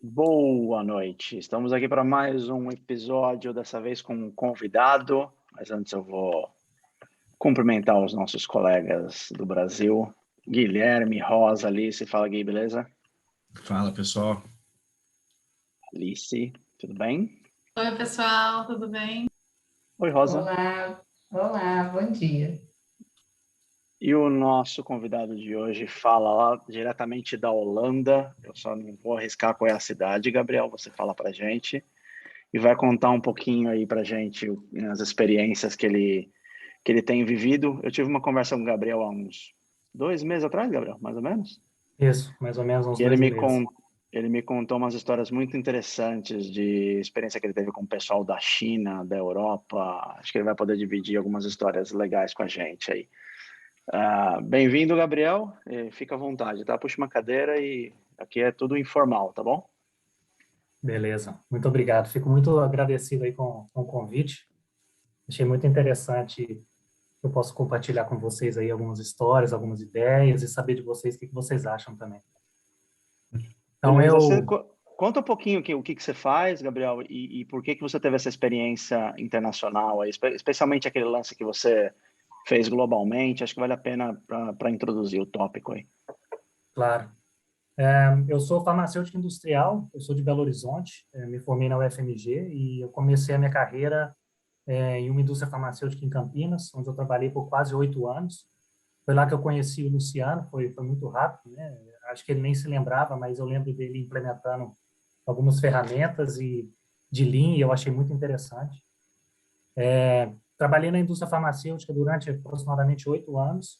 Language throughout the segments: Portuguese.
Boa noite. Estamos aqui para mais um episódio, dessa vez com um convidado, mas antes eu vou cumprimentar os nossos colegas do Brasil. Guilherme, Rosa, Alice. Fala, Gui, beleza? Fala, pessoal. Alice, tudo bem? Oi, pessoal, tudo bem? Oi, Rosa. Olá, olá, bom dia. E o nosso convidado de hoje fala lá diretamente da Holanda. Eu só não vou arriscar qual é a cidade, Gabriel, você fala para gente. E vai contar um pouquinho aí para gente as experiências que ele tem vivido. Eu tive uma conversa com o Gabriel há uns 2 meses atrás, Gabriel, mais ou menos. Isso, mais ou menos uns E ele 2 me, meses. con ele me contou umas histórias muito interessantes de experiência que ele teve com o pessoal da China, da Europa. Acho que ele vai poder dividir algumas histórias legais com a gente aí. Bem-vindo, Gabriel. Fica à vontade, tá? Puxa uma cadeira e aqui é tudo informal, tá bom? Beleza, muito obrigado. Fico muito agradecido aí com o convite. Achei muito interessante. Eu posso compartilhar com vocês aí algumas histórias, algumas ideias e saber de vocês o que vocês acham também. Então, Beleza. Conta um pouquinho o que você faz, Gabriel, e por que você teve essa experiência internacional, aí, especialmente aquele lance que você fez globalmente. Acho que vale a pena para introduzir o tópico aí. Claro. Eu sou farmacêutico industrial, eu sou de Belo Horizonte, me formei na UFMG e eu comecei a minha carreira em uma indústria farmacêutica em Campinas, onde eu trabalhei por quase 8 anos. Foi lá que eu conheci o Luciano, foi muito rápido, né? Acho que ele nem se lembrava, mas eu lembro dele implementando algumas ferramentas de Lean, e eu achei muito interessante. Trabalhei na indústria farmacêutica durante aproximadamente 8 anos,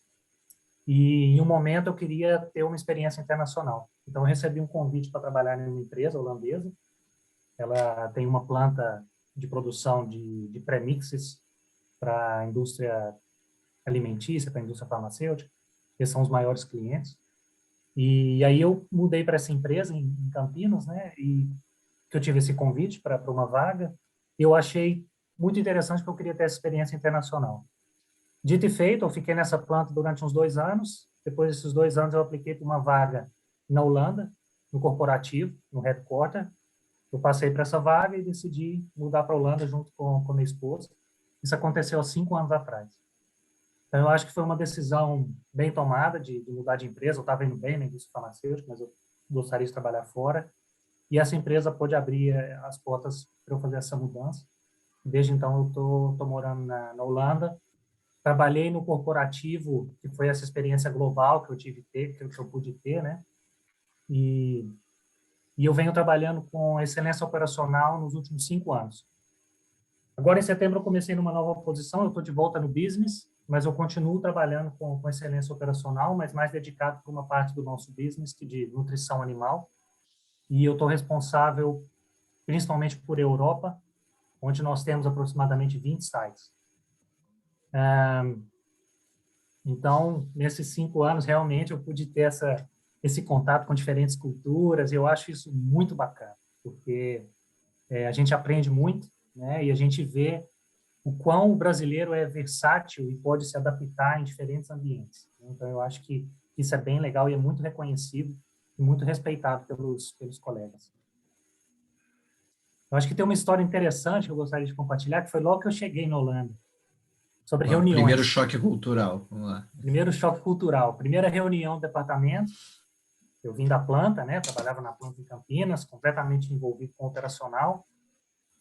e em um momento eu queria ter uma experiência internacional. Então eu recebi um convite para trabalhar em uma empresa holandesa. Ela tem uma planta de produção de premixes para a indústria alimentícia, para a indústria farmacêutica. Esses são os maiores clientes. E aí eu mudei para essa empresa em Campinas, né? E que eu tive esse convite para uma vaga. Eu achei muito interessante porque eu queria ter essa experiência internacional. Dito e feito, eu fiquei nessa planta durante uns 2 anos. Depois desses 2 anos, eu apliquei para uma vaga na Holanda, no corporativo, no headquarter. Eu passei para essa vaga e decidi mudar para a Holanda junto com minha esposa. Isso aconteceu há 5 anos atrás. Então, eu acho que foi uma decisão bem tomada de mudar de empresa. Eu estava indo bem na indústria farmacêutica, mas eu gostaria de trabalhar fora. E essa empresa pôde abrir as portas para eu fazer essa mudança. Desde então, eu tô morando na Holanda. Trabalhei no corporativo, que foi essa experiência global que eu tive que eu pude ter, né? E eu venho trabalhando com excelência operacional nos últimos 5 anos. Agora, em setembro, eu comecei numa nova posição, eu estou de volta no business, mas eu continuo trabalhando com excelência operacional, mas mais dedicado para uma parte do nosso business, que de nutrição animal. E eu estou responsável principalmente por Europa, onde nós temos aproximadamente 20 sites. Então, nesses 5 anos, realmente, eu pude ter esse contato com diferentes culturas, e eu acho isso muito bacana, porque a gente aprende muito, né? E a gente vê o quão o brasileiro é versátil e pode se adaptar em diferentes ambientes. Então, eu acho que isso é bem legal e é muito reconhecido e muito respeitado pelos colegas. Eu acho que tem uma história interessante que eu gostaria de compartilhar, que foi logo que eu cheguei na Holanda, sobre reuniões. Primeiro choque cultural, vamos lá. Primeiro choque cultural. Primeira reunião do departamento, eu vim da planta, né? Trabalhava na planta em Campinas, completamente envolvido com o operacional.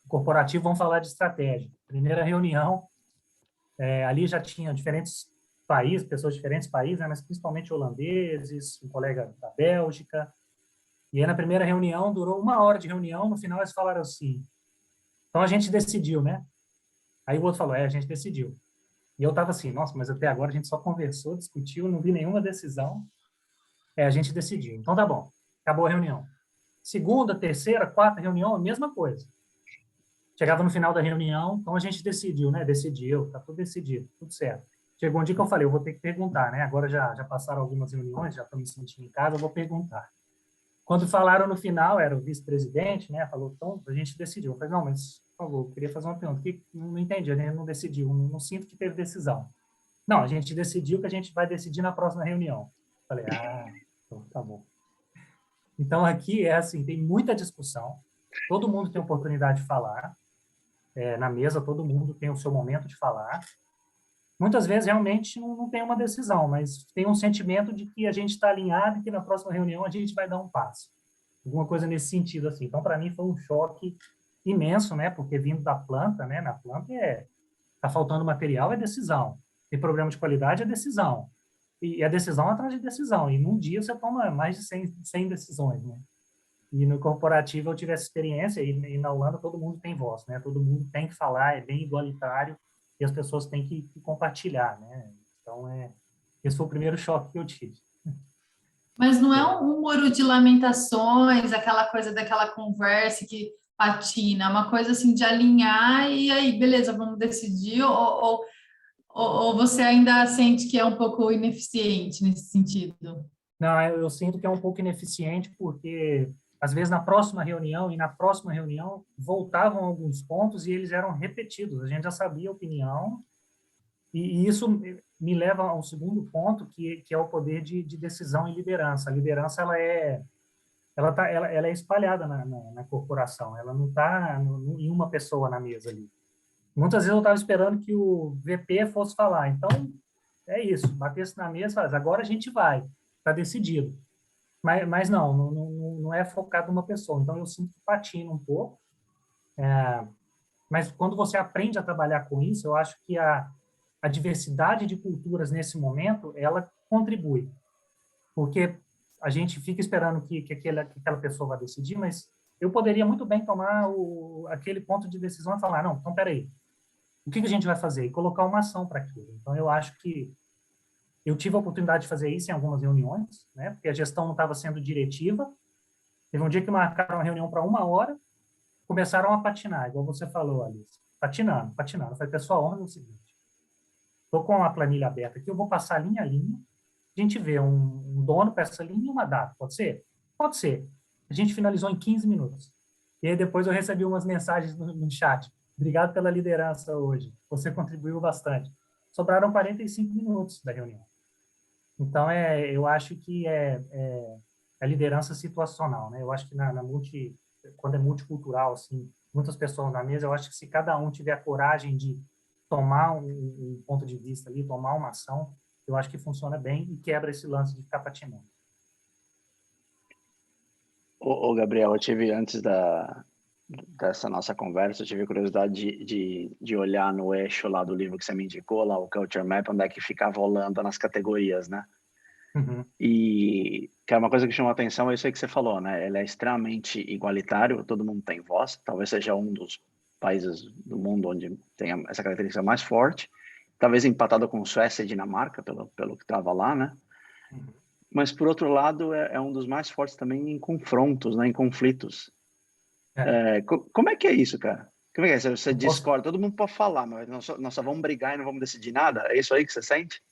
Corporativo, vamos falar de estratégia. Primeira reunião, ali já tinha diferentes países, pessoas de diferentes países, né, mas principalmente holandeses, um colega da Bélgica. E aí, na primeira reunião, durou 1 hora de reunião, no final eles falaram assim, então a gente decidiu, né? Aí o outro falou, a gente decidiu. E eu estava assim, nossa, mas até agora a gente só conversou, discutiu, não vi nenhuma decisão. A gente decidiu. Então tá bom, acabou a reunião. Segunda, terceira, quarta reunião, a mesma coisa. Chegava no final da reunião, então a gente decidiu, né? Decidiu, tá tudo decidido, tudo certo. Chegou um dia que eu falei, eu vou ter que perguntar, né? Agora já passaram algumas reuniões, já estou me sentindo em casa, eu vou perguntar. Quando falaram no final, era o vice-presidente, né? Falou, então, a gente decidiu. Eu falei, não, mas, por favor, eu queria fazer uma pergunta. Que não entendi, a gente não decidiu, não sinto que teve decisão. Não, a gente decidiu que a gente vai decidir na próxima reunião. Eu falei, então, tá bom. Então, aqui é assim, tem muita discussão, todo mundo tem oportunidade de falar, na mesa todo mundo tem o seu momento de falar. Muitas vezes, realmente, não tem uma decisão, mas tem um sentimento de que a gente está alinhado e que na próxima reunião a gente vai dar um passo. Alguma coisa nesse sentido, assim. Então, para mim, foi um choque imenso, né? Porque vindo da planta, né? Na planta tá faltando material, é decisão. Tem problema de qualidade, é decisão. E é decisão atrás de decisão. E num dia você toma mais de 100 decisões, né? E no corporativo eu tive essa experiência, e na Holanda todo mundo tem voz, né? Todo mundo tem que falar, é bem igualitário, e as pessoas têm que compartilhar, né? Então, esse foi o primeiro choque que eu tive. Mas não é um muro de lamentações, aquela coisa daquela conversa que patina, é uma coisa assim de alinhar e aí, beleza, vamos decidir, ou você ainda sente que é um pouco ineficiente nesse sentido? Não, eu sinto que é um pouco ineficiente, porque às vezes na próxima reunião e na próxima reunião voltavam alguns pontos e eles eram repetidos. A gente já sabia a opinião, e isso me leva ao segundo ponto, que é o poder de decisão e liderança. A liderança ela é espalhada na corporação, ela não está em uma pessoa na mesa ali. Muitas vezes eu estava esperando que o VP fosse falar, então é isso, batesse na mesa, faz, agora a gente vai, está decidido. Mas não é focado numa pessoa, então eu sinto que patina um pouco, mas quando você aprende a trabalhar com isso, eu acho que a diversidade de culturas nesse momento, ela contribui, porque a gente fica esperando que aquela pessoa vá decidir, mas eu poderia muito bem tomar aquele ponto de decisão e falar, não, então peraí, o que a gente vai fazer? E colocar uma ação para aquilo. Então, eu acho que eu tive a oportunidade de fazer isso em algumas reuniões, né? Porque a gestão não estava sendo diretiva. Teve um dia que marcaram uma reunião para 1 hora, começaram a patinar, igual você falou, Alice. Patinando. Eu falei, pessoal, vamos fazer o seguinte. Estou com a planilha aberta aqui, eu vou passar linha a linha. A gente vê um dono para essa linha e uma data. Pode ser? Pode ser. A gente finalizou em 15 minutos. E aí depois eu recebi umas mensagens no chat. Obrigado pela liderança hoje. Você contribuiu bastante. Sobraram 45 minutos da reunião. Então, eu acho que a liderança situacional, né? Eu acho que quando é multicultural, assim, muitas pessoas na mesa, eu acho que se cada um tiver a coragem de tomar um ponto de vista ali, tomar uma ação, eu acho que funciona bem e quebra esse lance de ficar patinando. Ô, Gabriel, eu tive, antes dessa nossa conversa, eu tive curiosidade de olhar no eixo lá do livro que você me indicou, lá o Culture Map, onde é que ficava a Holanda nas categorias, né? Uhum. E que é uma coisa que chamou a atenção, é isso aí que você falou, né? Ele é extremamente igualitário, todo mundo tem voz, talvez seja um dos países do mundo onde tem essa característica mais forte, talvez empatado com Suécia e Dinamarca, pelo que estava lá, né? Uhum. Mas, por outro lado, é um dos mais fortes também em confrontos, né? Em conflitos. Como é que é isso, cara? Como é que é? Você discorda, todo mundo pode falar, mas nós só vamos brigar e não vamos decidir nada? É isso aí que você sente?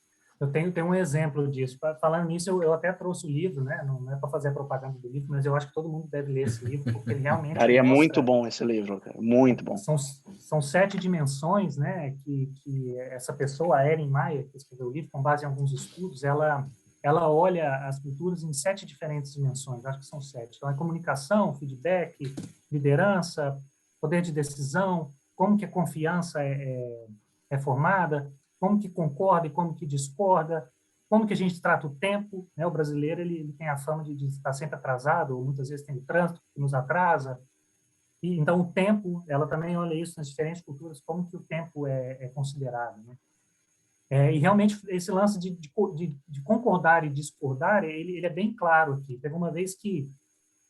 Eu tenho um exemplo disso. Falando nisso, eu até trouxe o livro, né? Não é para fazer a propaganda do livro, mas eu acho que todo mundo deve ler esse livro, porque ele realmente Cara, e é muito mostra... bom esse livro, cara. Muito bom. São 7 dimensões, né? Que essa pessoa, a Erin Meyer, que escreveu o livro, com base em alguns estudos, ela olha as culturas em 7 diferentes dimensões. Acho que são 7. Então, é comunicação, feedback, liderança, poder de decisão, como que a confiança é formada, como que concorda e como que discorda, como que a gente trata o tempo, né? O brasileiro ele tem a fama de estar sempre atrasado, ou muitas vezes tem o trânsito que nos atrasa. E então o tempo, ela também olha isso nas diferentes culturas, como que o tempo é considerado, né? E realmente esse lance de concordar e discordar, ele é bem claro aqui. Teve uma vez que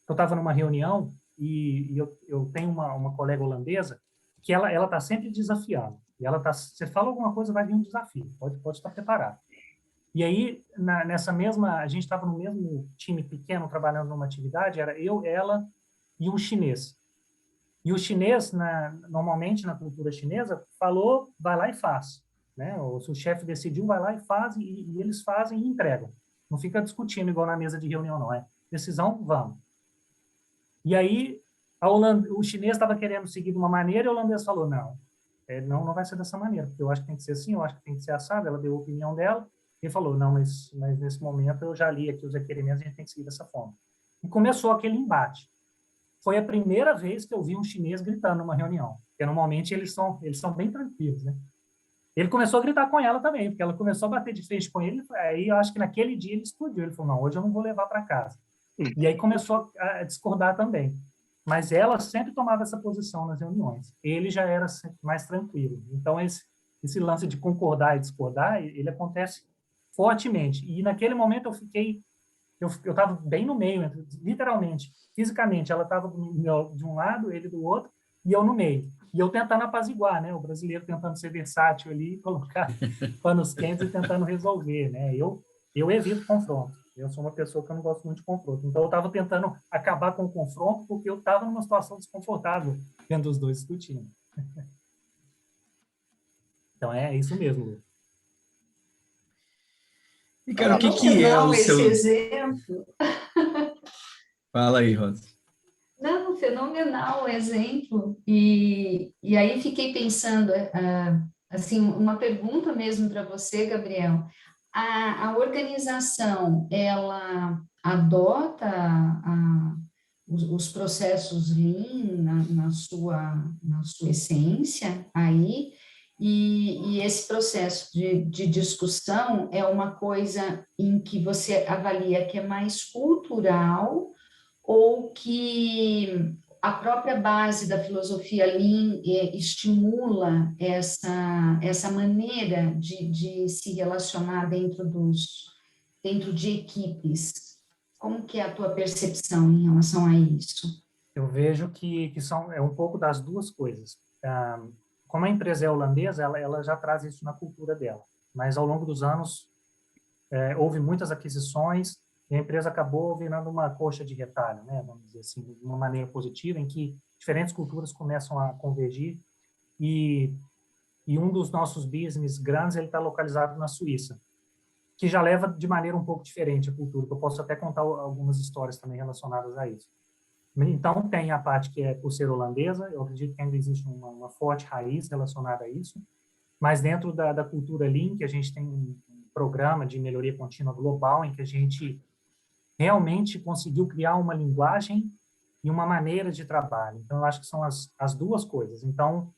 eu estava numa reunião e eu tenho uma colega holandesa que ela está sempre desafiando. E você fala alguma coisa, vai vir um desafio, pode estar preparado. E aí, a gente estava no mesmo time pequeno, trabalhando numa atividade, era eu, ela e um chinês. E o chinês, normalmente na cultura chinesa, falou, vai lá e faz. Né? Ou se o chefe decidiu, vai lá e faz, e eles fazem e entregam. Não fica discutindo igual na mesa de reunião, não. É decisão, vamos. E aí, o chinês estava querendo seguir de uma maneira e o holandês falou, não vai ser dessa maneira, porque eu acho que tem que ser assim, eu acho que tem que ser assado. Ela deu a opinião dela e falou, não, mas nesse momento eu já li aqui os requerimentos, a gente tem que seguir dessa forma. E começou aquele embate. Foi a primeira vez que eu vi um chinês gritando numa reunião, porque normalmente eles são bem tranquilos, né? Ele começou a gritar com ela também, porque ela começou a bater de frente com ele, aí eu acho que naquele dia ele explodiu, ele falou, não, hoje eu não vou levar para casa. E aí começou a discordar também. Mas ela sempre tomava essa posição nas reuniões. Ele já era mais tranquilo. Então, esse lance de concordar e discordar, ele acontece fortemente. E naquele momento eu estava bem no meio, literalmente, fisicamente. Ela estava de um lado, ele do outro, e eu no meio. E eu tentando apaziguar, né? O brasileiro tentando ser versátil ali, colocar panos quentes e tentando resolver, né? Eu evito confronto. Eu sou uma pessoa que eu não gosto muito de confronto. Então, eu estava tentando acabar com o confronto porque eu estava numa situação desconfortável vendo os dois discutindo. Então, é isso mesmo, Lu. E, cara, o que que é o seu... Esse exemplo. Fala aí, Rosa. Não, fenomenal o exemplo. E aí fiquei pensando, assim, uma pergunta mesmo para você, Gabriel. A organização, ela adota os processos Lean na sua essência aí, e esse processo de discussão é uma coisa em que você avalia que é mais cultural ou que a própria base da filosofia Lean estimula essa maneira de se relacionar dentro de equipes. Como que é a tua percepção em relação a isso? Eu vejo que é um pouco das duas coisas. Como a empresa é holandesa, ela já traz isso na cultura dela. Mas ao longo dos anos, houve muitas aquisições e a empresa acabou virando uma coxa de retalho, né? Vamos dizer assim, de uma maneira positiva, em que diferentes culturas começam a convergir e um dos nossos business grandes ele está localizado na Suíça, que já leva de maneira um pouco diferente a cultura, que eu posso até contar algumas histórias também relacionadas a isso. Então, tem a parte que é por ser holandesa, eu acredito que ainda existe uma forte raiz relacionada a isso, mas dentro da cultura Lean, que a gente tem um programa de melhoria contínua global, em que a gente realmente conseguiu criar uma linguagem e uma maneira de trabalho. Então, eu acho que são as duas coisas. Então,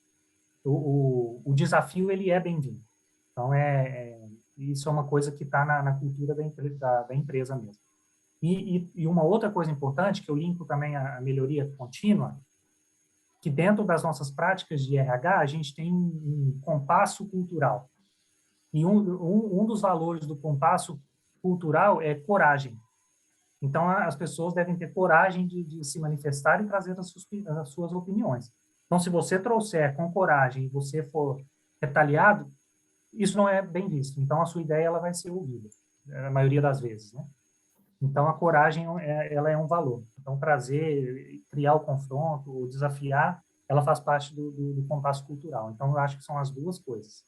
o desafio, ele é bem-vindo. Então, isso é uma coisa que está na cultura da empresa mesmo. E uma outra coisa importante, que eu linko também a melhoria contínua, que dentro das nossas práticas de RH, a gente tem um compasso cultural. E um dos valores do compasso cultural é coragem. Então, as pessoas devem ter coragem de se manifestar e trazer as suas opiniões. Então, se você trouxer com coragem e você for retaliado, isso não é bem visto. Então, a sua ideia ela vai ser ouvida, a maioria das vezes, né? Então, a coragem, ela é um valor. Então, trazer, criar o confronto, o desafiar, ela faz parte do compasso cultural. Então, eu acho que são as duas coisas.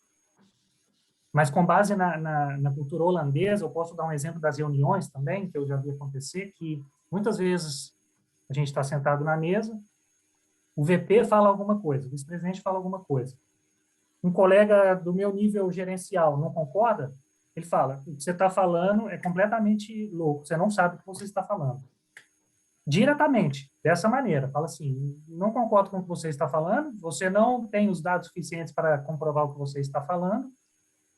Mas, com base na cultura holandesa, eu posso dar um exemplo das reuniões também, que eu já vi acontecer, que muitas vezes a gente está sentado na mesa, o VP fala alguma coisa, o vice-presidente fala alguma coisa. Um colega do meu nível gerencial não concorda, ele fala, o que você está falando é completamente louco, você não sabe o que você está falando. Diretamente, dessa maneira, fala assim, não concordo com o que você está falando, você não tem os dados suficientes para comprovar o que você está falando,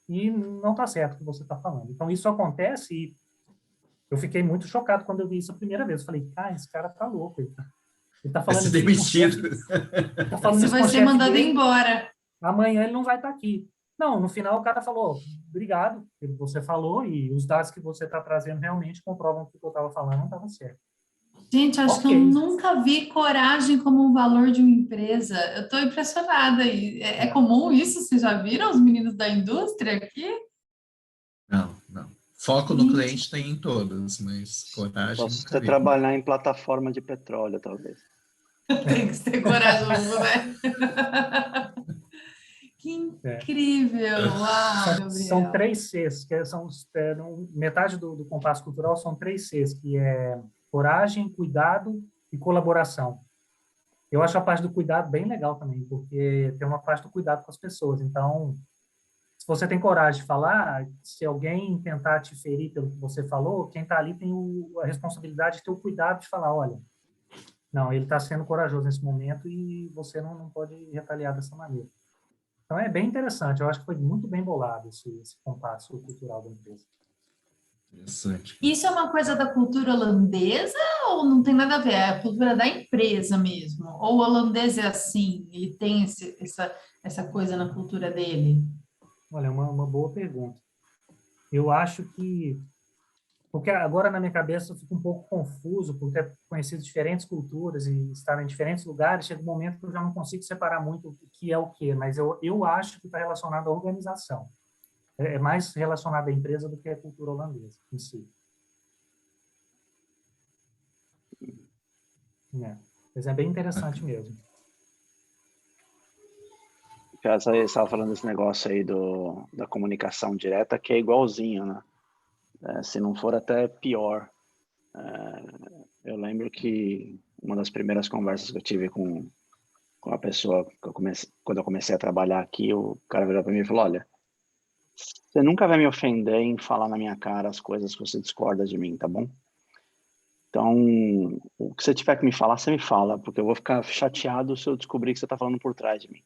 e não está certo o que você está falando. Então, isso acontece e eu fiquei muito chocado quando eu vi isso a primeira vez. Eu falei, esse cara tá louco. Ele tá Vai falando ser demitido. Tá falando Você isso vai com o ser chefe mandado dele, embora. amanhã ele não vai estar aqui. Não, no final o cara falou, obrigado pelo que você falou e os dados que você está trazendo realmente comprovam que o que eu estava falando não estava certo. Gente, acho que eu nunca vi coragem como um valor de uma empresa. Eu estou impressionada. É comum isso? Vocês já viram os meninos da indústria aqui? Não. Foco no cliente tem em todas, mas coragem Só nunca você vi. trabalhar em plataforma de petróleo, talvez. Tem que ser corajoso, né? Que incrível! Uau, Gabriel. São 3 Cs, que metade do compasso cultural são 3 Cs, que é coragem, cuidado e colaboração. Eu acho a parte do cuidado bem legal também, porque tem uma parte do cuidado com as pessoas. Então, se você tem coragem de falar, se alguém tentar te ferir pelo que você falou, quem está ali tem a responsabilidade de ter o cuidado de falar, olha, não, ele está sendo corajoso nesse momento e você não pode retaliar dessa maneira. Então, é bem interessante. Eu acho que foi muito bem bolado esse compasso cultural da empresa. Interessante. Isso é uma coisa da cultura holandesa ou não tem nada a ver? É a cultura da empresa mesmo? Ou o holandês é assim? Ele tem essa coisa na cultura dele? Olha, é uma boa pergunta. Eu acho que... Porque agora na minha cabeça eu fico um pouco confuso, por ter conhecido diferentes culturas e estar em diferentes lugares, chega um momento que eu já não consigo separar muito o que é o quê, mas eu acho que está relacionado à organização. É mais relacionado à empresa do que à cultura holandesa em si. Mas é bem interessante mesmo. Você estava falando desse negócio aí da comunicação direta, que é igualzinho, né? Se não for até pior. Eu lembro que uma das primeiras conversas que eu tive com a pessoa, quando eu comecei a trabalhar aqui, o cara virou para mim e falou, olha, você nunca vai me ofender em falar na minha cara as coisas que você discorda de mim, tá bom? Então, o que você tiver que me falar, você me fala, porque eu vou ficar chateado se eu descobrir que você está falando por trás de mim.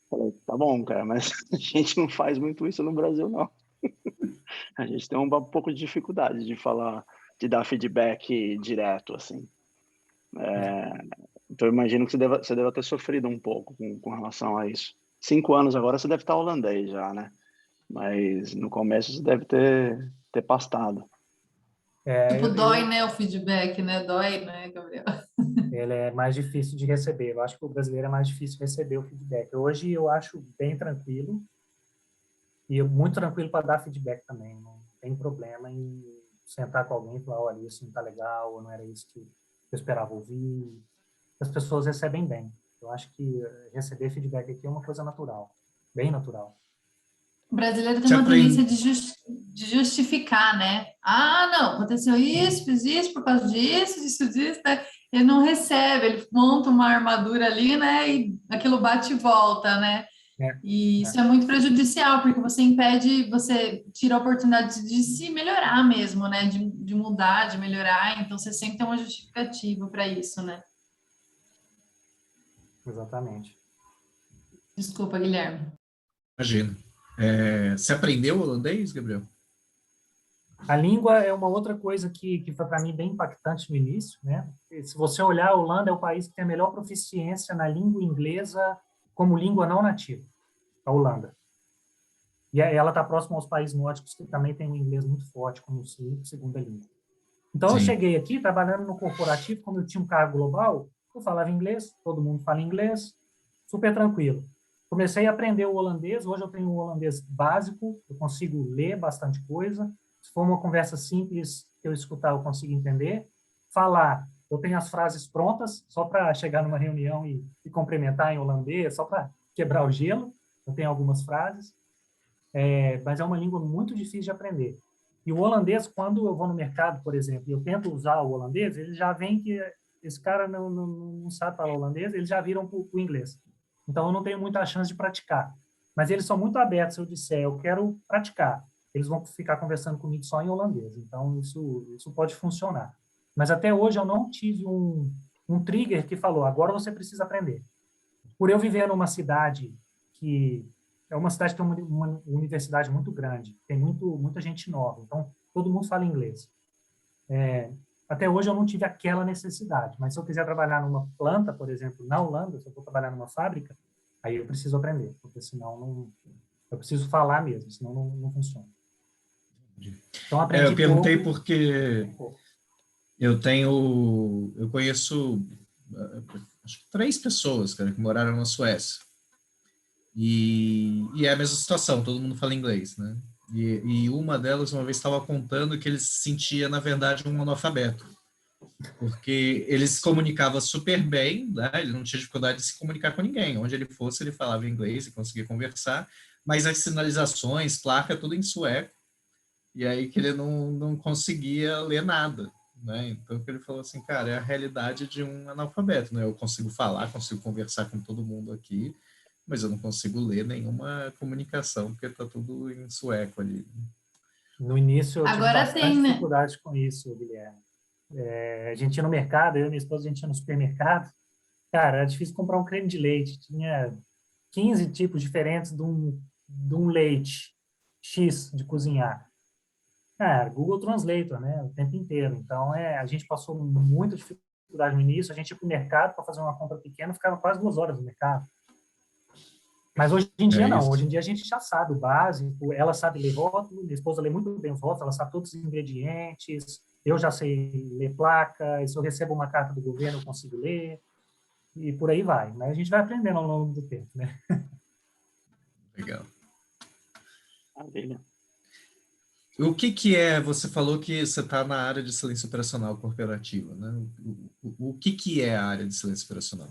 Falei, tá bom, cara, mas a gente não faz muito isso no Brasil, não. A gente tem um pouco de dificuldade de falar, de dar feedback direto, assim. Então, eu imagino que você deva ter sofrido um pouco com relação a isso. 5 anos agora você deve estar holandês já, né? Mas no começo você deve ter pastado. Tipo, dói, né, o feedback, né? Dói, né, Gabriel? Ele é mais difícil de receber. Eu acho que o brasileiro é mais difícil receber o feedback. Hoje eu acho bem tranquilo e muito tranquilo para dar feedback também. Não tem problema em sentar com alguém e falar, olha, isso não está legal, ou não era isso que eu esperava ouvir. As pessoas recebem bem. Eu acho que receber feedback aqui é uma coisa natural, bem natural. O brasileiro tem Você uma tendência aprende... de justificar, né? Ah, não, aconteceu isso, fiz isso por causa disso, né? Ele não recebe, ele monta uma armadura ali, né? E aquilo bate e volta, né? E isso é muito prejudicial, porque você impede, você tira a oportunidade de se melhorar mesmo, né? De mudar, de melhorar. Então, você sempre tem uma justificativa para isso, né? Exatamente. Desculpa, Guilherme. Imagina. Você aprendeu holandês, Gabriel? A língua é uma outra coisa que foi para mim bem impactante no início, né? Se você olhar, a Holanda é o país que tem a melhor proficiência na língua inglesa como língua não nativa, a Holanda. E ela está próxima aos países nórdicos que também têm o inglês muito forte como segunda língua. Então, eu cheguei aqui trabalhando no corporativo, como eu tinha um cargo global, eu falava inglês, todo mundo fala inglês, super tranquilo. Comecei a aprender o holandês, hoje eu tenho um holandês básico, eu consigo ler bastante coisa, se for uma conversa simples que eu escutar, eu consigo entender. Falar, eu tenho as frases prontas, só para chegar numa reunião e cumprimentar em holandês, só para quebrar o gelo, eu tenho algumas frases, mas é uma língua muito difícil de aprender. E o holandês, quando eu vou no mercado, por exemplo, e eu tento usar o holandês, eles já veem que esse cara não sabe falar holandês, eles já viram para o inglês. Então, eu não tenho muita chance de praticar. Mas eles são muito abertos. Se eu disser, eu quero praticar, eles vão ficar conversando comigo só em holandês. Então, isso pode funcionar. Mas até hoje eu não tive um trigger que falou, agora você precisa aprender. Por eu viver numa cidade que é uma cidade que tem uma universidade muito grande, tem muita gente nova, então todo mundo fala inglês. Até hoje eu não tive aquela necessidade, mas se eu quiser trabalhar numa planta, por exemplo, na Holanda, se eu for trabalhar numa fábrica, aí eu preciso aprender, porque senão eu preciso falar mesmo, senão não funciona. Então aprendi eu perguntei pouco, porque eu conheço acho que 3 pessoas, cara, que moraram na Suécia. E é a mesma situação, todo mundo fala inglês, né? E uma delas uma vez estava contando que ele se sentia, na verdade, um analfabeto, porque ele se comunicava super bem, né? Ele não tinha dificuldade de se comunicar com ninguém. Onde ele fosse, ele falava inglês e conseguia conversar, mas as sinalizações, placa, tudo em sueco, e aí que ele não conseguia ler nada, né? Então ele falou assim, cara, é a realidade de um analfabeto, né? Eu consigo falar, consigo conversar com todo mundo aqui, mas eu não consigo ler nenhuma comunicação, porque está tudo em sueco ali. No início eu tive Agora bastante tem, né? dificuldade com isso, Guilherme. A gente ia no mercado, eu e minha esposa, a gente ia no supermercado. Cara, era difícil comprar um creme de leite. Tinha 15 tipos diferentes de um leite X de cozinhar. Cara, Google Translator, né? O tempo inteiro. Então, a gente passou muita dificuldade no início. A gente ia para o mercado para fazer uma compra pequena, ficava quase 2 horas no mercado. Mas hoje em dia, não. Isso. Hoje em dia, a gente já sabe o básico. Ela sabe ler rótulo, minha esposa lê muito bem os rótulos, ela sabe todos os ingredientes. Eu já sei ler placa. E se eu recebo uma carta do governo, eu consigo ler. E por aí vai. Mas a gente vai aprendendo ao longo do tempo, né? Legal. Maravilha. O que é, você falou que você está na área de excelência operacional corporativa, né? O que é a área de excelência operacional?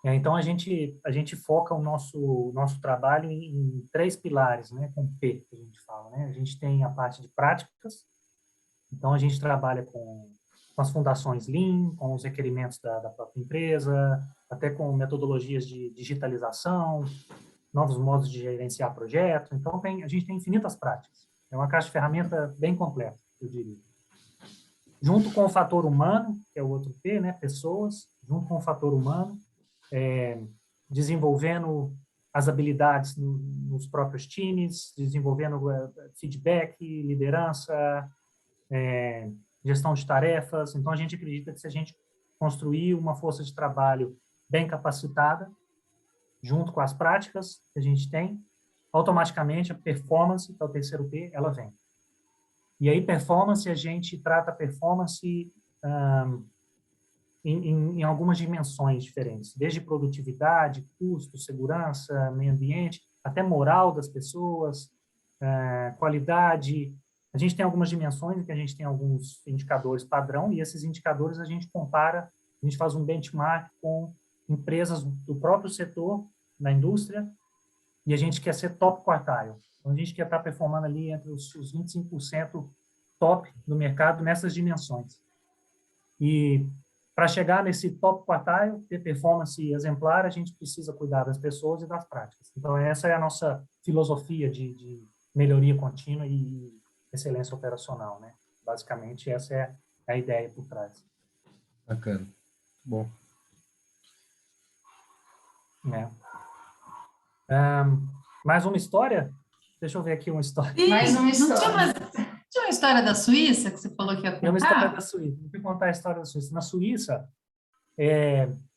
Então, a gente foca o nosso trabalho em 3 pilares, né? Com P, que a gente fala, né? A gente tem a parte de práticas. Então, a gente trabalha com as fundações Lean, com os requerimentos da própria empresa, até com metodologias de digitalização, novos modos de gerenciar projetos. Então, a gente tem infinitas práticas. É uma caixa de ferramenta bem completa, eu diria. Junto com o fator humano, que é o outro P, né? Pessoas, junto com o fator humano, desenvolvendo as habilidades nos próprios times, desenvolvendo feedback, liderança, gestão de tarefas. Então, a gente acredita que se a gente construir uma força de trabalho bem capacitada, junto com as práticas que a gente tem, automaticamente a performance, que é o terceiro P, ela vem. E aí, performance, a gente trata a performance em algumas dimensões diferentes, desde produtividade, custo, segurança, meio ambiente, até moral das pessoas, qualidade. A gente tem algumas dimensões em que a gente tem alguns indicadores padrão, e esses indicadores a gente compara, a gente faz um benchmark com empresas do próprio setor, na indústria, e a gente quer ser top quartile. Então, a gente quer estar performando ali entre os 25% top do mercado nessas dimensões. E para chegar nesse top quartile, ter performance exemplar, a gente precisa cuidar das pessoas e das práticas. Então, essa é a nossa filosofia de melhoria contínua e excelência operacional, né? Basicamente, essa é a ideia por trás. Bacana. Bom. Mais uma história? Deixa eu ver aqui uma história. Ih, Mais uma não história. tinha uma história da Suíça que você falou que ia Tem uma história contar? da Suíça. Vou contar a história da Suíça. Na Suíça,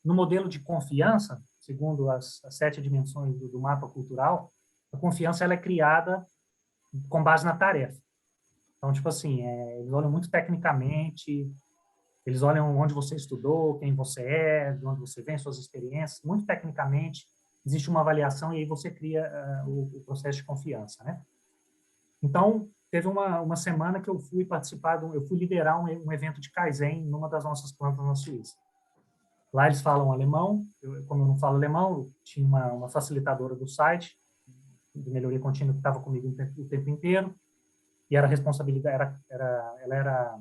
no modelo de confiança, segundo as 7 dimensões do mapa cultural, a confiança ela é criada com base na tarefa. Então, tipo assim, eles olham muito tecnicamente, eles olham onde você estudou, quem você é, de onde você vem, suas experiências, muito tecnicamente. Existe uma avaliação e aí você cria o processo de confiança, né? Então, teve uma semana que eu fui participar, eu fui liderar um evento de Kaizen numa das nossas plantas na Suíça. Lá eles falam alemão, como eu não falo alemão, eu tinha uma facilitadora do site de melhoria contínua que estava comigo o tempo inteiro, e era responsabilidade, ela era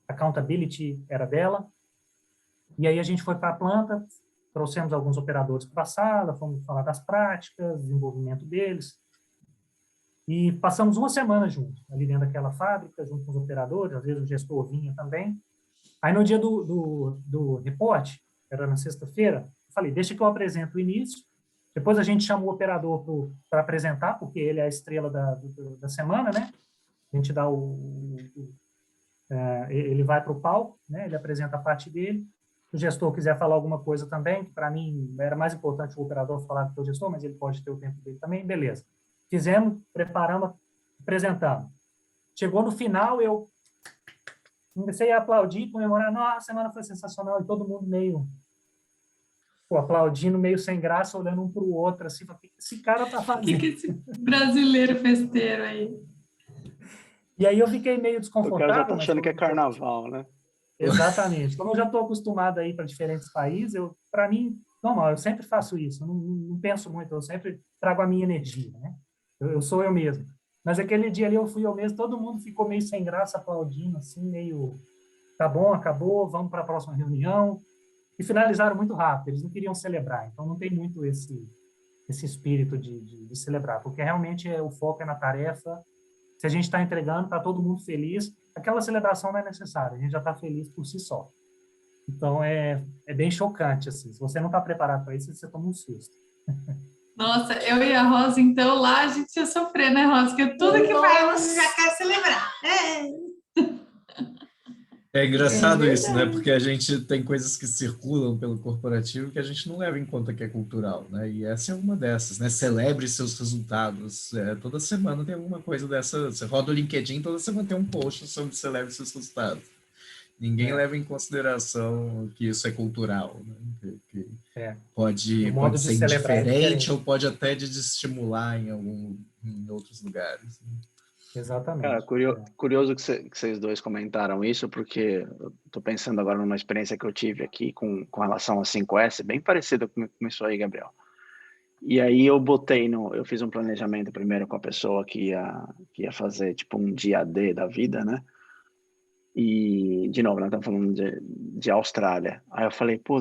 accountability, era dela. E aí a gente foi para a planta, trouxemos alguns operadores para a sala, fomos falar das práticas, desenvolvimento deles, e passamos uma semana juntos, ali dentro daquela fábrica, junto com os operadores, às vezes o gestor vinha também. Aí no dia do reporte, era na sexta-feira, eu falei, deixa que eu apresento o início, depois a gente chama o operador para apresentar, porque ele é a estrela da semana, né? A gente dá ele vai para o palco, né? Ele apresenta a parte dele. Se o gestor quiser falar alguma coisa também, que para mim era mais importante o operador falar do que o gestor, mas ele pode ter o tempo dele também, beleza. Fizemos, preparamos, apresentamos. Chegou no final, eu comecei a aplaudir, comemorar, nossa, a semana foi sensacional, e todo mundo meio aplaudindo, meio sem graça, olhando um para o outro, assim, o que esse cara tá fazendo? O que esse brasileiro festeiro aí? E aí eu fiquei meio O desconfortável. cara já tá achando que é carnaval, né? Exatamente. Como eu já estou acostumado a ir para diferentes países, para mim, normal, eu sempre faço isso, eu não penso muito, eu sempre trago a minha energia, né? Eu sou eu mesmo. Mas aquele dia ali eu fui eu mesmo, todo mundo ficou meio sem graça, aplaudindo, assim, meio, tá bom, acabou, vamos para a próxima reunião. E finalizaram muito rápido, eles não queriam celebrar, então não tem muito esse espírito de celebrar, porque realmente o foco é na tarefa. Se a gente está entregando, está todo mundo feliz, aquela celebração não é necessária, a gente já está feliz por si só. Então, é bem chocante, assim. Se você não está preparado para isso, você toma um susto. Nossa, eu e a Rosa, então, lá a gente ia sofrer, né, Rosa? Porque tudo que vai, você já quer celebrar. É engraçado isso, né? verdade. Porque a gente tem coisas que circulam pelo corporativo que a gente não leva em conta que é cultural, né? E essa é uma dessas, né? Celebre seus resultados. Toda semana tem alguma coisa dessa. Você roda o LinkedIn, toda semana tem um post sobre celebre seus resultados. Ninguém leva em consideração que isso é cultural, né? Que O pode modo de ser celebrar é indiferente diferente. ou pode até desestimular em outros lugares. Cara, Exatamente. curioso que vocês dois comentaram isso, porque eu tô pensando agora numa experiência que eu tive aqui com relação a 5S, bem parecida com isso aí, Gabriel. E aí eu fiz um planejamento primeiro com a pessoa que ia fazer tipo um dia D da vida, né? E, de novo, nós estamos falando de Austrália. Aí eu falei, pô,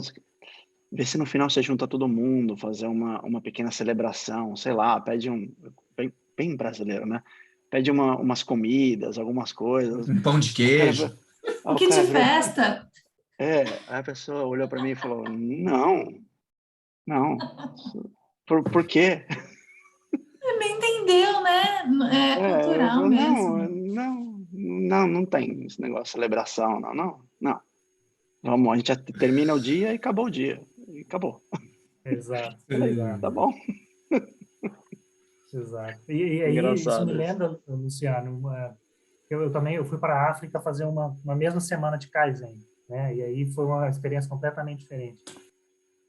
vê se no final você junta todo mundo, fazer uma pequena celebração, sei lá, pede bem brasileiro, né? Pede umas comidas, algumas coisas. Um pão de O cara, queijo. Um o kit cara de virou, festa. aí a pessoa olhou para mim e falou, não, por quê? Nem entendeu, né? É Eu cultural falei, mesmo. não tem esse negócio de celebração, não. Vamos, a gente já termina o dia e acabou o dia. E acabou. Exato, Falei, exato, tá bom. exato. E aí, isso me Engraçado isso. lembra, Luciano, eu também fui para a África fazer uma mesma semana de Kaizen, né? E aí foi uma experiência completamente diferente.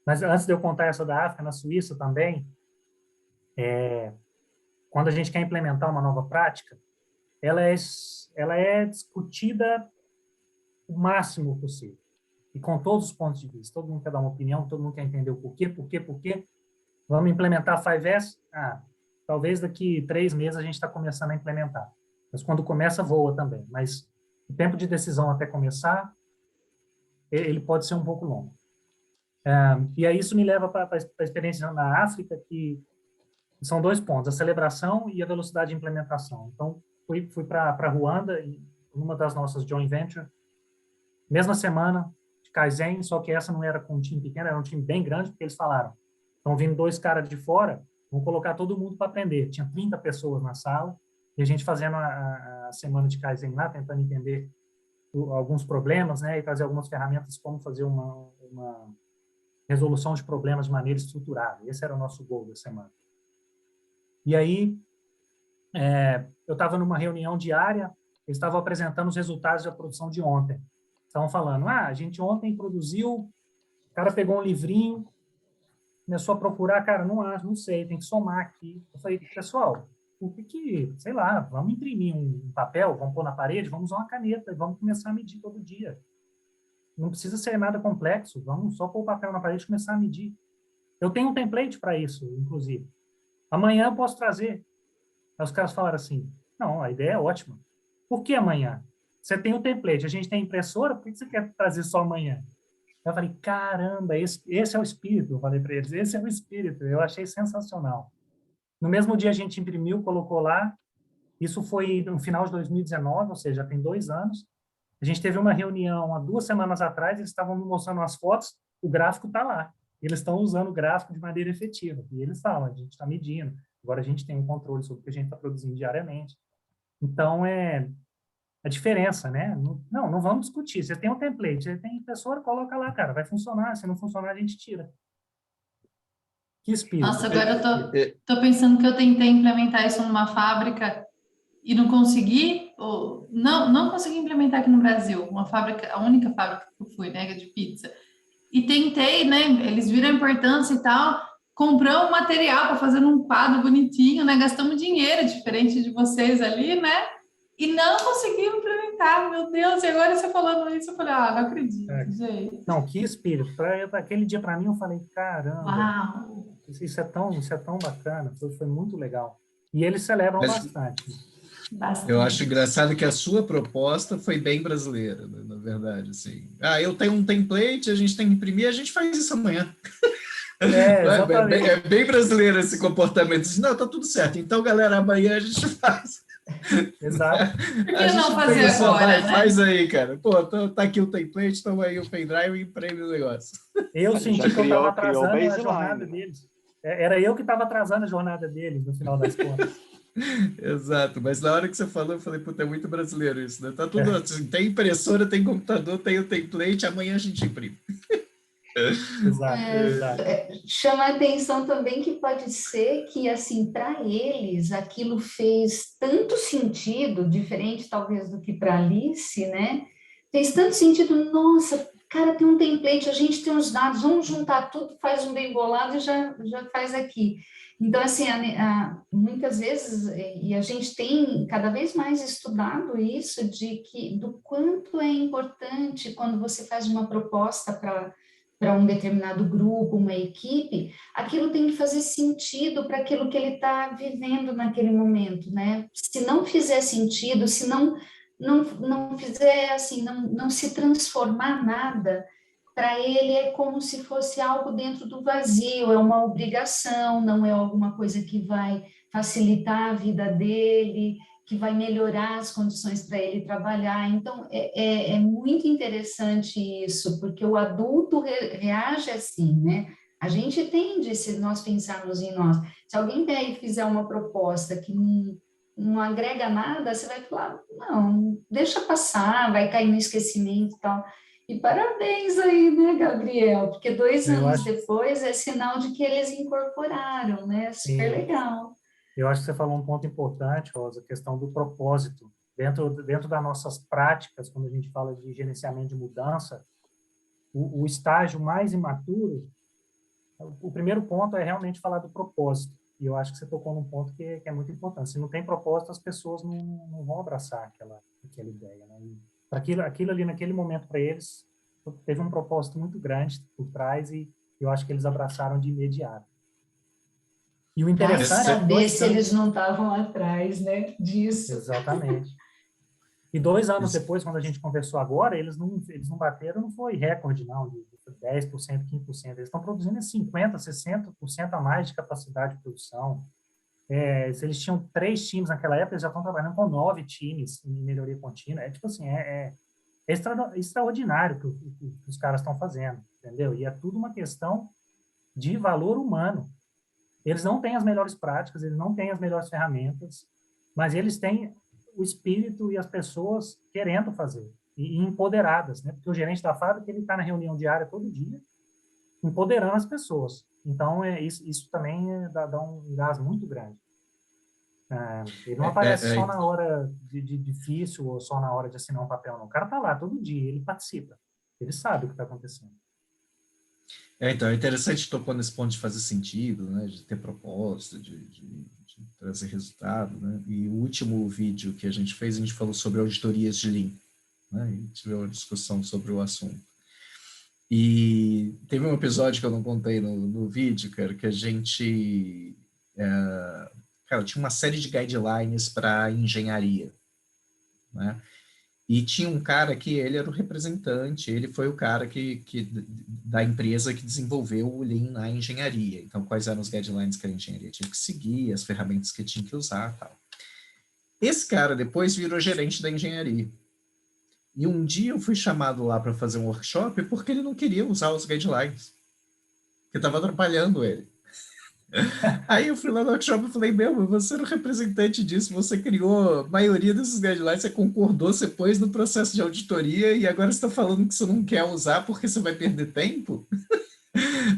Mas antes de eu contar essa da África, na Suíça também, quando a gente quer implementar uma nova prática, ela é discutida o máximo possível. E com todos os pontos de vista. Todo mundo quer dar uma opinião, todo mundo quer entender o porquê. Vamos implementar 5S? Talvez daqui 3 meses a gente está começando a implementar. Mas quando começa, voa também. Mas o tempo de decisão até começar, ele pode ser um pouco longo. E aí isso me leva para a experiência na África, que são 2 pontos, a celebração e a velocidade de implementação. Então, fui para Ruanda, em uma das nossas joint venture, mesma semana de Kaizen, só que essa não era com um time pequeno, era um time bem grande, porque eles falaram, estão vindo 2 caras de fora, vamos colocar todo mundo para aprender. Tinha 30 pessoas na sala, e a gente fazendo a semana de Kaizen lá, tentando entender alguns problemas, né, e trazer algumas ferramentas como fazer uma resolução de problemas de maneira estruturada. Esse era o nosso goal da semana. E aí, eu estava numa reunião diária, eles estavam apresentando os resultados da produção de ontem. Estavam falando, a gente ontem produziu, o cara pegou um livrinho, começou a procurar, cara, não sei, tem que somar aqui. Eu falei, pessoal, por que, sei lá, vamos imprimir um papel, vamos pôr na parede, vamos usar uma caneta, vamos começar a medir todo dia. Não precisa ser nada complexo, vamos só pôr o papel na parede e começar a medir. Eu tenho um template para isso, inclusive. Amanhã eu posso trazer. Aí os caras falaram assim, não, a ideia é ótima. Por que amanhã? Você tem o template, a gente tem impressora, por que você quer trazer só amanhã? Eu falei, caramba, esse é o espírito. Eu falei para eles, esse é o espírito. Eu achei sensacional. No mesmo dia a gente imprimiu, colocou lá. Isso foi no final de 2019, ou seja, já tem 2 anos. A gente teve uma reunião há 2 semanas atrás, eles estavam me mostrando as fotos, o gráfico está lá. Eles estão usando o gráfico de maneira efetiva. E eles falam, a gente está medindo. Agora a gente tem um controle sobre o que a gente está produzindo diariamente. Então, é a diferença, né? Não vamos discutir. Você tem um template, você tem impressora, coloca lá, cara. Vai funcionar. Se não funcionar, a gente tira. Que espírito. Nossa, agora eu tô pensando que eu tentei implementar isso numa fábrica e não consegui, ou não consegui implementar aqui no Brasil, uma fábrica, a única fábrica que eu fui, né, de pizza. E tentei, né, eles viram a importância e tal, compramos material para fazer um quadro bonitinho, né, gastamos dinheiro, diferente de vocês ali, né, e não conseguimos implementar, meu Deus, e agora você falando isso, eu falei, não acredito, gente. Não, que espírito. Aquele dia para mim eu falei, caramba, Uau. isso é tão bacana, foi muito legal. E eles celebram bastante. Eu acho engraçado que a sua proposta foi bem brasileira, né, na verdade. Assim. Eu tenho um template, a gente tem que imprimir, a gente faz isso amanhã. Exatamente. É bem brasileiro esse comportamento. Diz, não, tá tudo certo. Então, galera, amanhã a gente faz. Exato. Por A que não gente fazer pensa, agora, vai, né? faz aí, cara. Pô, tá aqui o template, toma aí o pendrive e imprime o negócio. Eu Já senti que eu estava criou o atrasando a baseline, jornada né? deles. Era eu que estava atrasando a jornada deles, no final das contas. Exato, mas na hora que você falou, eu falei, puta, é muito brasileiro isso, né? Tá tudo assim, tem impressora, tem computador, tem o template, amanhã a gente imprime. Exato, exato. Chama a atenção também que pode ser que, assim, para eles, aquilo fez tanto sentido, diferente talvez do que para Alice, né? Fez tanto sentido, nossa, cara, tem um template, a gente tem os dados, vamos juntar tudo, faz um bem bolado e já faz aqui. Então, assim, muitas vezes, e a gente tem cada vez mais estudado isso, do quanto é importante quando você faz uma proposta para um determinado grupo, uma equipe, aquilo tem que fazer sentido para aquilo que ele está vivendo naquele momento, né? Se não fizer sentido, se não fizer assim, não se transformar nada, para ele é como se fosse algo dentro do vazio, é uma obrigação, não é alguma coisa que vai facilitar a vida dele, que vai melhorar as condições para ele trabalhar. Então, é muito interessante isso, porque o adulto reage assim, né? A gente tende, se nós pensarmos em nós, se alguém vier e fizer uma proposta que não agrega nada, você vai falar, não, deixa passar, vai cair no esquecimento e tal. E parabéns aí, né, Gabriel? Porque 2 Eu anos acho, depois é sinal de que eles incorporaram, né? Super sim, legal. eu acho que você falou um ponto importante, Rosa, a questão do propósito. Dentro das nossas práticas, quando a gente fala de gerenciamento de mudança, o estágio mais imaturo, o primeiro ponto é realmente falar do propósito. E eu acho que você tocou num ponto que é muito importante. Se não tem propósito, as pessoas não vão abraçar aquela ideia, né? Para aquilo ali, naquele momento, para eles, teve um propósito muito grande por trás e eu acho que eles abraçaram de imediato. E o Vai interessante é que saber 2 se anos... eles não estavam atrás, né, disso. Exatamente. E 2 anos depois, quando a gente conversou agora, eles não bateram, não foi recorde, não, de 10%, 15%. Eles estão produzindo 50%, 60% a mais de capacidade de produção. Se eles tinham 3 times naquela época, eles já estão trabalhando com 9 times em melhoria contínua. Tipo assim, extraordinário que os caras estão fazendo, entendeu? E é tudo uma questão de valor humano. Eles não têm as melhores práticas, eles não têm as melhores ferramentas, mas eles têm o espírito e as pessoas querendo fazer e empoderadas, né? Porque o gerente da fábrica, ele está na reunião diária todo dia, empoderando as pessoas. Então, isso também dá um gás muito grande. Ele não aparece só na hora de difícil ou só na hora de assinar um papel, não. O cara está lá todo dia, ele participa. Ele sabe o que está acontecendo. Então, é interessante tocou nesse ponto de fazer sentido, né? De ter propósito, de trazer resultado, né? E o último vídeo que a gente fez, a gente falou sobre auditorias de Lean, né? E tivemos uma discussão sobre o assunto. E teve um episódio que eu não contei no vídeo, cara, que a gente... cara, tinha uma série de guidelines para engenharia, né? E tinha um cara que ele era o representante, ele foi o cara da empresa que desenvolveu o Lean na engenharia. Então, quais eram os guidelines que a engenharia tinha que seguir, as ferramentas que tinha que usar e tal. Esse cara depois virou gerente da engenharia. E um dia eu fui chamado lá para fazer um workshop porque ele não queria usar os guidelines, que estava atrapalhando ele. Aí eu fui lá no workshop e falei, você era o representante disso, você criou a maioria desses guidelines, você concordou, você pôs no processo de auditoria e agora você está falando que você não quer usar porque você vai perder tempo?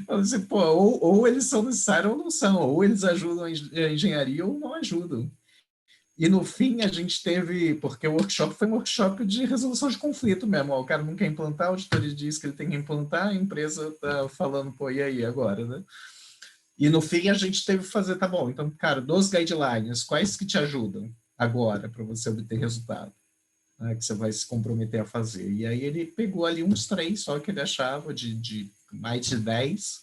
Eu disse, pô, ou eles são necessários ou não são, ou eles ajudam a engenharia ou não ajudam. E no fim a gente teve, porque o workshop foi um workshop de resolução de conflito mesmo, o cara não quer implantar, a auditoria diz que ele tem que implantar, a empresa está falando, pô, e aí agora, né? E no fim a gente teve que fazer, tá bom, então, cara, dos guidelines, quais que te ajudam agora para você obter resultado, né, que você vai se comprometer a fazer? E aí ele pegou ali uns 3 só que ele achava de mais de 10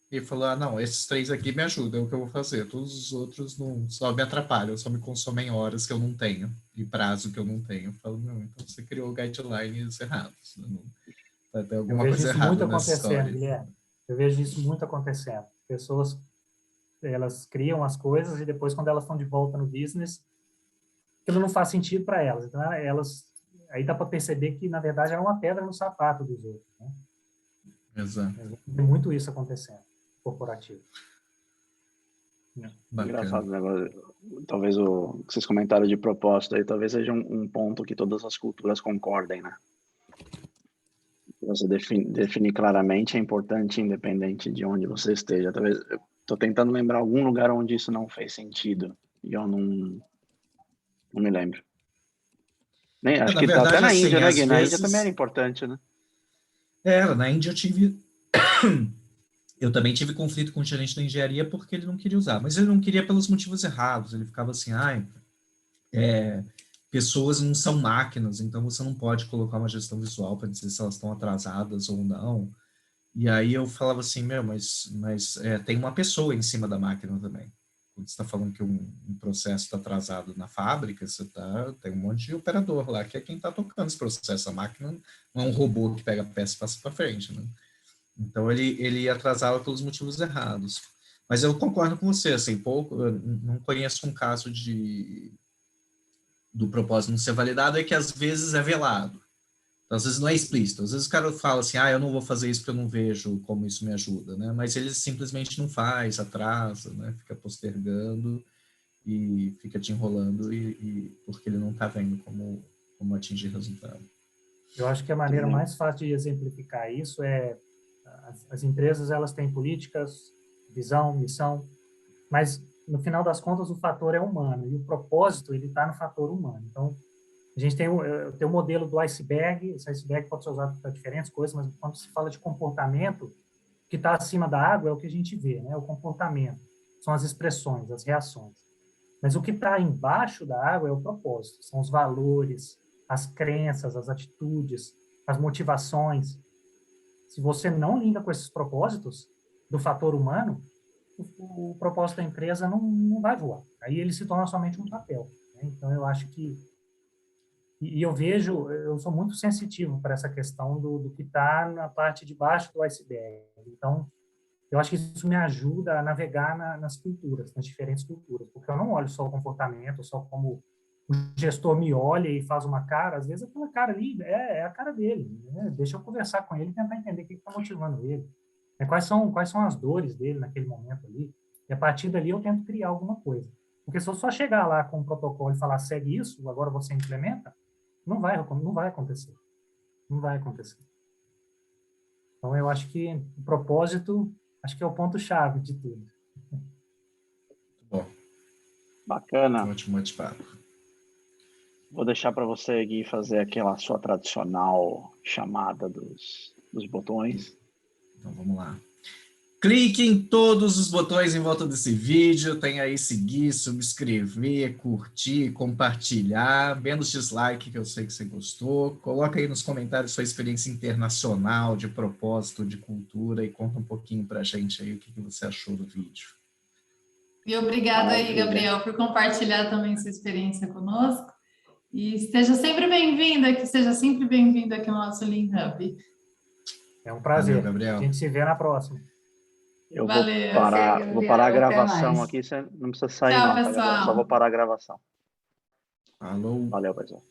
e falou, não, esses 3 aqui me ajudam, é o que eu vou fazer, todos os outros não, só me atrapalham, só me consomem horas que eu não tenho e prazo que eu não tenho. Eu falo, não, então você criou guidelines errados, né? Tem alguma Eu vejo coisa isso errada muito nessa acontecendo, história. Guilherme. Eu vejo isso muito acontecendo. Pessoas, elas criam as coisas e depois, quando elas estão de volta no business, aquilo não faz sentido para elas. Então, aí dá para perceber que, na verdade, é uma pedra no sapato dos outros, né? Exato. Tem muito isso acontecendo, corporativo. Engraçado, Bacana. né? Talvez o que vocês comentaram de propósito aí, talvez seja um ponto que todas as culturas concordem, né? Você definir claramente é importante, independente de onde você esteja. Talvez eu estou tentando lembrar algum lugar onde isso não fez sentido e eu não me lembro. Nem, acho Na que tá até verdade, na Índia, assim, né, às Gui? Na Índia também era vezes... importante, né? Na Índia eu também tive conflito com o gerente da engenharia porque ele não queria usar, mas ele não queria pelos motivos errados. Ele ficava assim, pessoas não são máquinas, então você não pode colocar uma gestão visual para dizer se elas estão atrasadas ou não. E aí eu falava assim, mas tem uma pessoa em cima da máquina também. Quando você está falando que um processo está atrasado na fábrica, tem um monte de operador lá, que é quem está tocando esse processo. A máquina não é um robô que pega a peça e passa para frente, né? Então, ele atrasava pelos motivos errados. Mas eu concordo com você, assim, eu não conheço um caso do propósito não ser validado, é que às vezes é velado. Então, às vezes não é explícito. Às vezes o cara fala assim, eu não vou fazer isso porque eu não vejo como isso me ajuda, né? Mas ele simplesmente não faz, atrasa, né? Fica postergando e fica te enrolando porque ele não está vendo como atingir resultado. Eu acho que a maneira mais fácil de exemplificar isso é as empresas, elas têm políticas, visão, missão, mas no final das contas o fator é humano e o propósito ele está no fator humano. Então a gente tem o modelo do iceberg. Esse iceberg pode ser usado para diferentes coisas, mas quando se fala de comportamento, o que está acima da água é o que a gente vê, né? O comportamento são as expressões, as reações. Mas o que está embaixo da água é o propósito, são os valores, as crenças, as atitudes, as motivações. Se você não linda com esses propósitos do fator humano, o propósito da empresa não vai voar. Aí ele se torna somente um papel, né? Então, eu acho que... E eu sou muito sensitivo para essa questão do que está na parte de baixo do iceberg. Então, eu acho que isso me ajuda a navegar nas culturas, nas diferentes culturas, porque eu não olho só o comportamento, só como o gestor me olha e faz uma cara. Às vezes aquela cara ali é a cara dele, né? Deixa eu conversar com ele e tentar entender o que está motivando ele, né? Quais são as dores dele naquele momento ali, e a partir dali eu tento criar alguma coisa. Porque se eu só chegar lá com um protocolo e falar, segue isso, agora você implementa, não vai acontecer. Não vai acontecer. Então, eu acho que o propósito, acho que é o ponto-chave de tudo. Bom, Bacana. ótimo bate-papo. Vou deixar para você, Gui, fazer aquela sua tradicional chamada dos botões. Então, vamos lá. Clique em todos os botões em volta desse vídeo, tem aí seguir, subscrever, curtir, compartilhar, menos dislike, que eu sei que você gostou. Coloca aí nos comentários sua experiência internacional, de propósito, de cultura, e conta um pouquinho pra gente aí o que você achou do vídeo. E obrigada aí, Maravilha. Gabriel, por compartilhar também sua experiência conosco. E esteja sempre bem-vindo aqui no nosso Lean Hub. É um prazer. Valeu, Gabriel. A gente se vê na próxima. Eu Valeu. vou parar a Até gravação mais. aqui, você não precisa sair Tchau, não, tá, pessoal. Gabriel? Só vou parar a gravação. Falou. Valeu, pessoal.